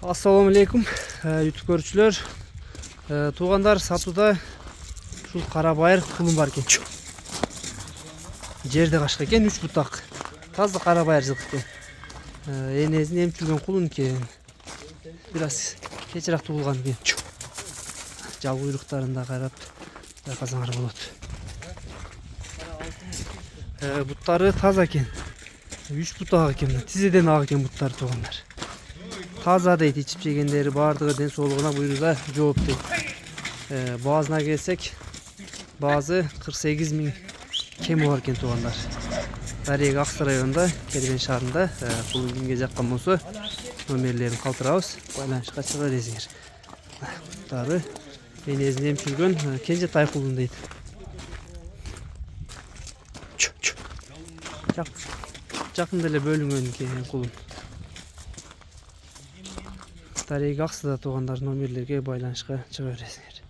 Assalamu alaikum YouTube көрүүчүлөр. Туугандар, сатууда ушул кара байыр кулун бар экен. Жерде кашка экен, 3 бутак. Таза кара байыр жылкы экен. Энесин эмчилген кулун экен. Бир аз кечирээк туулган экен. Жал куйруктарында карап байкасаңар болот. Буттары таза экен. 3 бутак экен. Тизеден ак экен буттары туугандар. Таза дейт, ичип жегендери баардыгы ден соолугуна буйрууда жооп дейт. Баазына келсек, баазы 48 000 кеми бар экен туугандар. Дарега Аксы районунда, Кербен шаарында. Бул кимге жаккан болсо, номерлерин калтырабыз, байланышка чыга бересиңер. Буттары энесин эмчилген Кенжетай кулун дейт. Жакында эле бөлүнгөн экен кулун. Дарега Аксыда туугандар номерлерге байланышка чыга бересиңер.